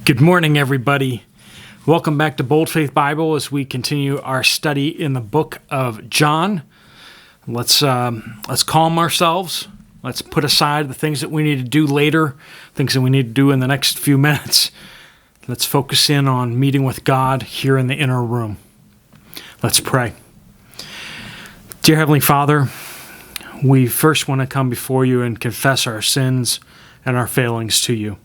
Good morning, everybody. Welcome back to Bold Faith Bible as we continue our study in the book of John. Let's calm ourselves. Let's put aside the things that we need to do later, things that we need to do in the next few minutes. Let's focus in on meeting with God here in the inner room. Let's pray. Dear Heavenly Father, we first want to come before you and confess our sins and our failings to you.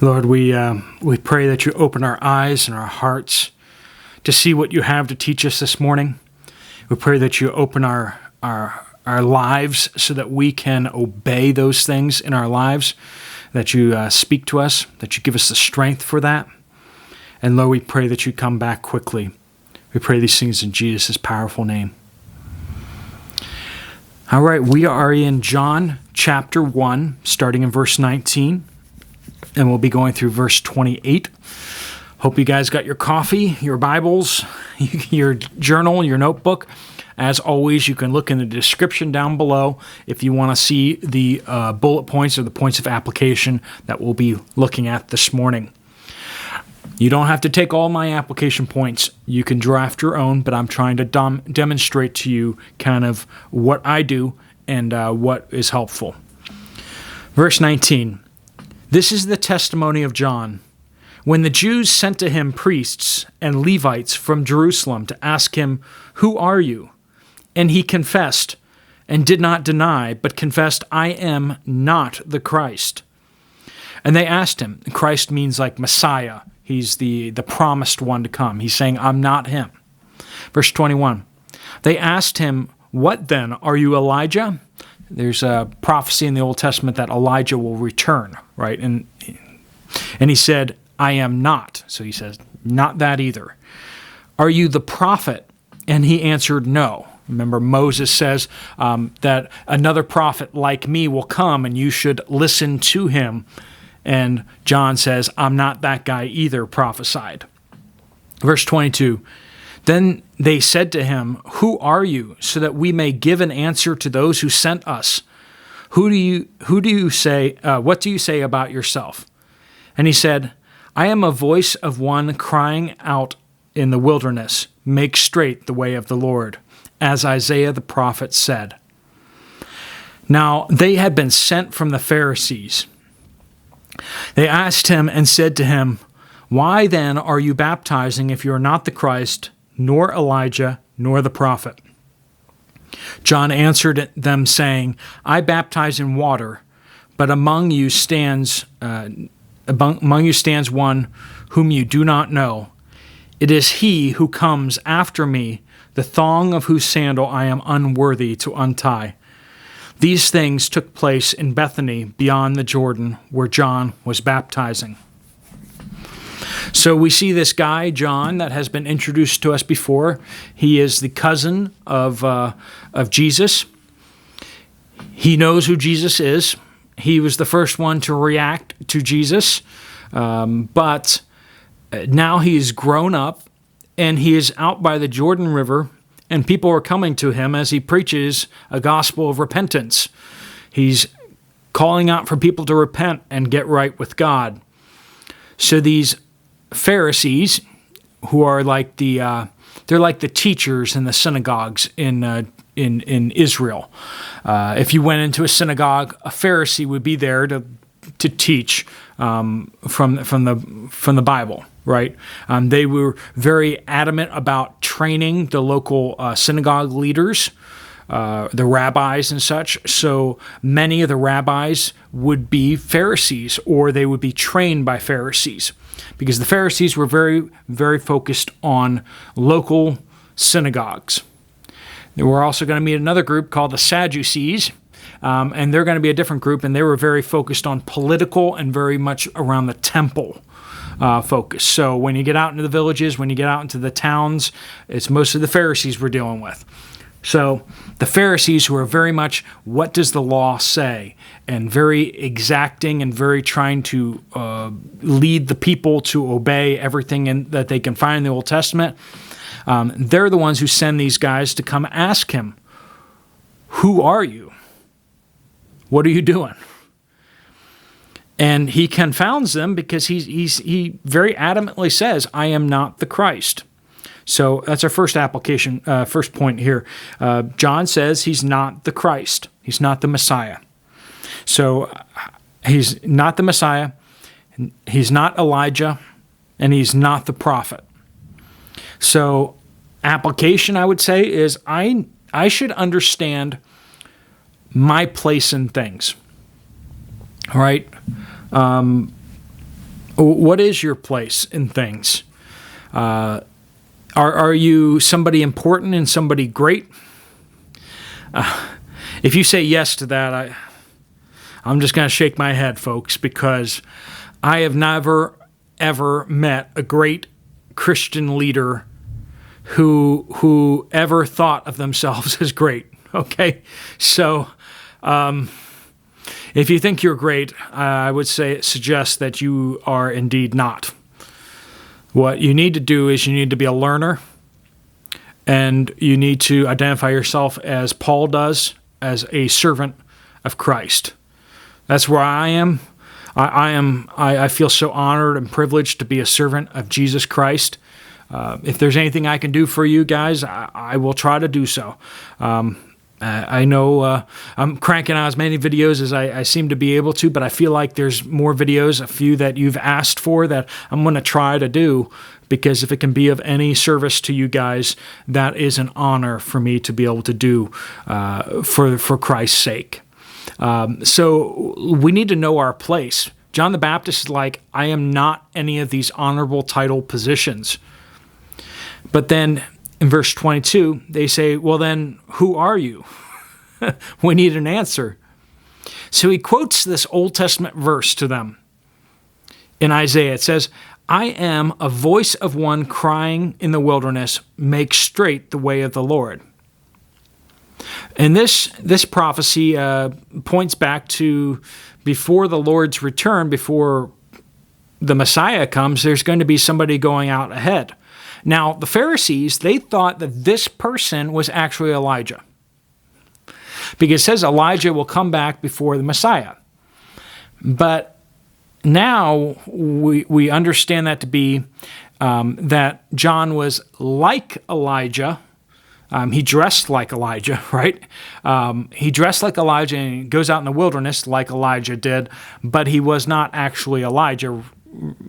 Lord, we pray that you open our eyes and our hearts to see what you have to teach us this morning. We pray that you open our lives so that we can obey those things in our lives, that you speak to us, that you give us the strength for that. And Lord, we pray that you come back quickly. We pray these things in Jesus' powerful name. All right, we are in John chapter 1, starting in verse 19. And we'll be going through verse 28. Hope you guys got your coffee, your Bibles, your journal, your notebook. As always, you can look in the description down below if you want to see the bullet points or the points of application that we'll be looking at this morning. You don't have to take all my application points. You can draft your own, but I'm trying to demonstrate to you kind of what I do and what is helpful. Verse 19. This is the testimony of John. When the Jews sent to him priests and Levites from Jerusalem to ask him, "Who are you?" And he confessed, and did not deny, but confessed, "I am not the Christ." And they asked him, Christ means like Messiah. He's the promised one to come. He's saying, I'm not him. Verse 21. They asked him, "What then? Are you Elijah?" There's a prophecy in the Old Testament that Elijah will return, right? And he said, "I am not." So he says, not that either. "Are you the prophet?" And he answered, "No." Remember, Moses says that another prophet like me will come and you should listen to him. And John says, "I'm not that guy either," prophesied. Verse 22. Then they said to him, "Who are you, so that we may give an answer to those who sent us? What do you say about yourself?" And he said, "I am a voice of one crying out in the wilderness, 'Make straight the way of the Lord,' as Isaiah the prophet said." Now they had been sent from the Pharisees. They asked him and said to him, "Why then are you baptizing if you are not the Christ, nor Elijah, nor the prophet?" John answered them, saying, "I baptize in water, but among you stands one whom you do not know. It is he who comes after me, the thong of whose sandal I am unworthy to untie." These things took place in Bethany beyond the Jordan, where John was baptizing. So we see this guy, John, that has been introduced to us before. He is the cousin of Jesus. He knows who Jesus is. He was the first one to react to Jesus. But now he's grown up, and he is out by the Jordan River, and people are coming to him as he preaches a gospel of repentance. He's calling out for people to repent and get right with God. So these Pharisees, who are like they're like the teachers in the synagogues in Israel. If you went into a synagogue, a Pharisee would be there to teach from the Bible, right? They were very adamant about training the local synagogue leaders, the rabbis and such. So many of the rabbis would be Pharisees, or they would be trained by Pharisees, because the Pharisees were very, very focused on local synagogues. We're also going to meet another group called the Sadducees, and they're going to be a different group, and they were very focused on political and very much around the temple focus. So when you get out into the villages, when you get out into the towns, it's mostly the Pharisees we're dealing with. So the Pharisees, who are very much, what does the law say? And very exacting and very trying to lead the people to obey everything that they can find in the Old Testament, they're the ones who send these guys to come ask him, who are you? What are you doing? And he confounds them because he very adamantly says, I am not the Christ. So that's our first application, first point here. John says he's not the Christ. He's not the Messiah. So he's not the Messiah, he's not Elijah, and he's not the prophet. So application, I would say, is I should understand my place in things. All right? What is your place in things? Are you somebody important and somebody great? If you say yes to that, I'm just going to shake my head, folks, because I have never, ever met a great Christian leader who ever thought of themselves as great, okay? So if you think you're great, I would say it suggests that you are indeed not. What you need to do is you need to be a learner, and you need to identify yourself as Paul does, as a servant of Christ. That's where I am. I feel so honored and privileged to be a servant of Jesus Christ. If there's anything I can do for you guys, I will try to do so. I know I'm cranking out as many videos as I seem to be able to, but I feel like there's more videos, a few that you've asked for, that I'm going to try to do, because if it can be of any service to you guys, that is an honor for me to be able to do for Christ's sake. So we need to know our place. John the Baptist is like, I am not any of these honorable title positions. But then in verse 22, they say, well then, who are you? We need an answer. So he quotes this Old Testament verse to them. In Isaiah, it says, I am a voice of one crying in the wilderness, make straight the way of the Lord. And this prophecy points back to before the Lord's return, before the Messiah comes, there's going to be somebody going out ahead. Now, the Pharisees, they thought that this person was actually Elijah, because it says Elijah will come back before the Messiah. But now we understand that to be that John was like Elijah. He dressed like Elijah, right? He dressed like Elijah and goes out in the wilderness like Elijah did, but he was not actually Elijah,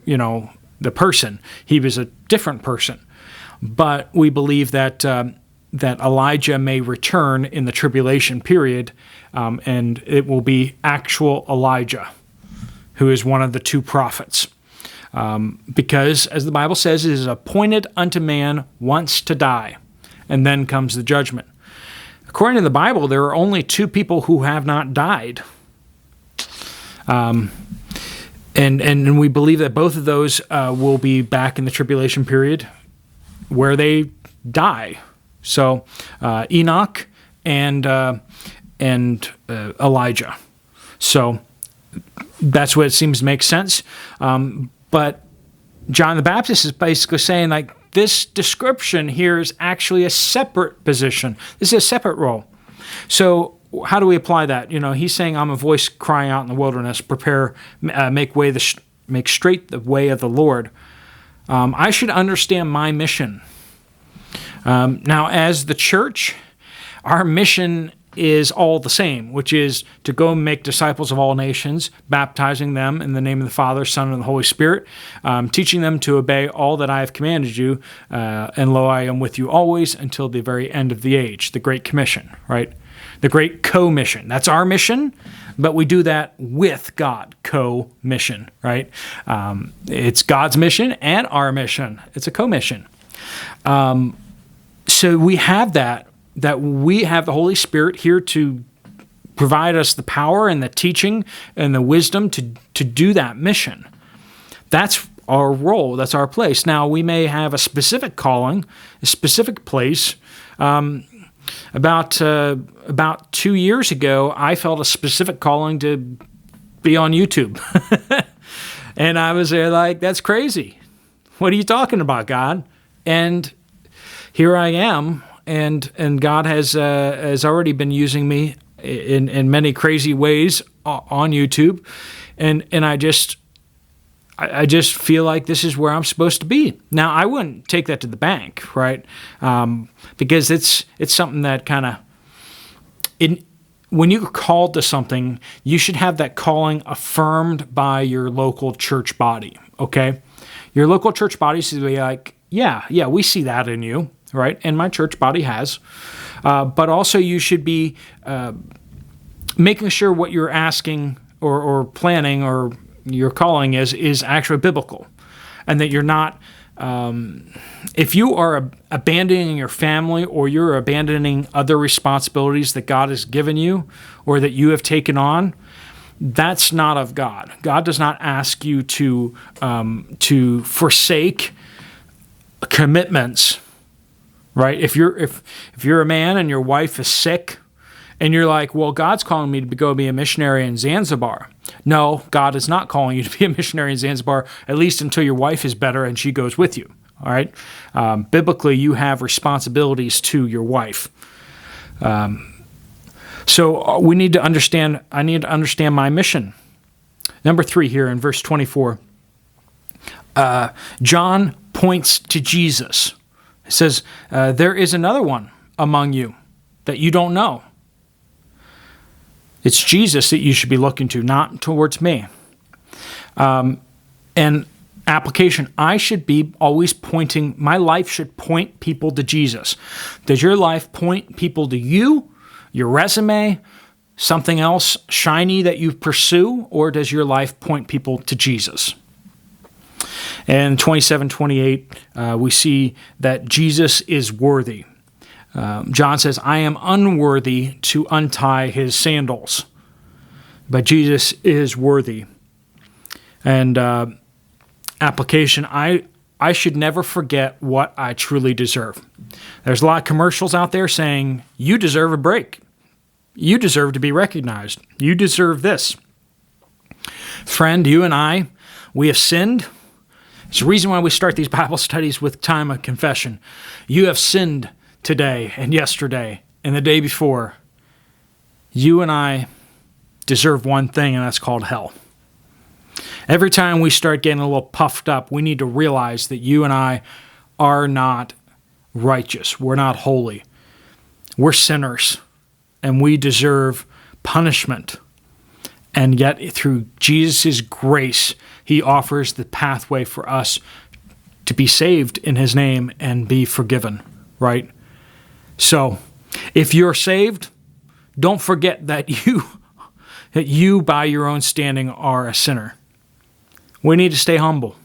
the person. He was a different person. But we believe that that Elijah may return in the tribulation period, and it will be actual Elijah, who is one of the two prophets. Because, as the Bible says, it is appointed unto man once to die, and then comes the judgment. According to the Bible, there are only two people who have not died. And we believe that both of those will be back in the tribulation period where they die. So Enoch and Elijah. So that's what it seems to make sense. But John the Baptist is basically saying, like, this description here is actually a separate position. This is a separate role. So how do we apply that? He's saying, I'm a voice crying out in the wilderness, prepare, make straight the way of the Lord. I should understand my mission. Now, as the church, our mission is all the same, which is to go and make disciples of all nations, baptizing them in the name of the Father, Son, and the Holy Spirit, teaching them to obey all that I have commanded you, and lo, I am with you always until the very end of the age, the Great Commission, right? The Great Co-Mission. That's our mission, but we do that with God, co-mission, right? It's God's mission and our mission. It's a co-mission. So we have that we have the Holy Spirit here to provide us the power and the teaching and the wisdom to do that mission. That's our role. That's our place. Now, we may have a specific calling, a specific place, about 2 years ago, I felt a specific calling to be on YouTube. And I was there like, that's crazy. What are you talking about, God? And here I am, and God has already been using me in many crazy ways on YouTube, and I just feel like this is where I'm supposed to be. Now, I wouldn't take that to the bank, right? Because it's something that kind of, when you're called to something, you should have that calling affirmed by your local church body, okay? Your local church body should be like, yeah, we see that in you, right? And my church body has. But also you should be making sure what you're asking or planning or your calling is actually biblical. And that you're not, if you are abandoning your family or you're abandoning other responsibilities that God has given you or that you have taken on, that's not of God. God does not ask you to forsake commitments, right? If you're a man and your wife is sick, and you're like, well, God's calling me to go be a missionary in Zanzibar. No, God is not calling you to be a missionary in Zanzibar, at least until your wife is better and she goes with you. All right. Biblically, you have responsibilities to your wife. So we need to understand, I need to understand my mission. Number 3 here in verse 24. John points to Jesus. It says, there is another one among you that you don't know. It's Jesus that you should be looking to, not towards me. And application, I should be always pointing, my life should point people to Jesus. Does your life point people to you, your resume, something else shiny that you pursue, or does your life point people to Jesus? And 27-28, we see that Jesus is worthy. John says, I am unworthy to untie his sandals, but Jesus is worthy. And application, I should never forget what I truly deserve. There's a lot of commercials out there saying, you deserve a break. You deserve to be recognized. You deserve this. Friend, you and I, we have sinned. It's the reason why we start these Bible studies with time of confession. You have sinned today and yesterday and the day before. You and I deserve one thing, and that's called hell. Every time we start getting a little puffed up, we need to realize that you and I are not righteous. We're not holy. We're sinners, and we deserve punishment. And yet, through Jesus' grace, he offers the pathway for us to be saved in his name and be forgiven, right? So, if you're saved, don't forget that you by your own standing are a sinner. We need to stay humble.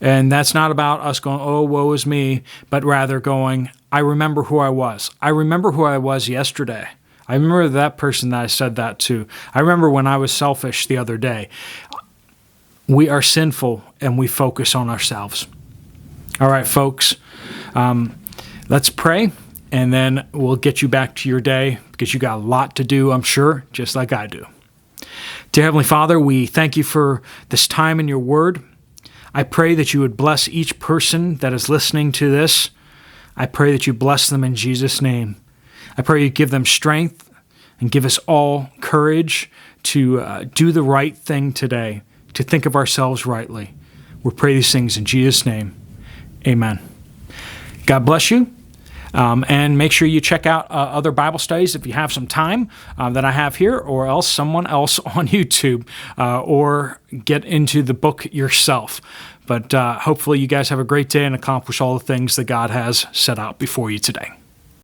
And that's not about us going, oh, woe is me, but rather going, I remember who I was. I remember who I was yesterday. I remember that person that I said that to. I remember when I was selfish the other day. We are sinful and we focus on ourselves. All right, folks, let's pray, and then we'll get you back to your day because you got a lot to do, I'm sure, just like I do. Dear Heavenly Father, we thank you for this time in your word. I pray that you would bless each person that is listening to this. I pray that you bless them in Jesus' name. I pray you give them strength and give us all courage to do the right thing today, to think of ourselves rightly. We pray these things in Jesus' name. Amen. God bless you. And make sure you check out other Bible studies if you have some time that I have here, or else someone else on YouTube, or get into the book yourself. But hopefully you guys have a great day and accomplish all the things that God has set out before you today.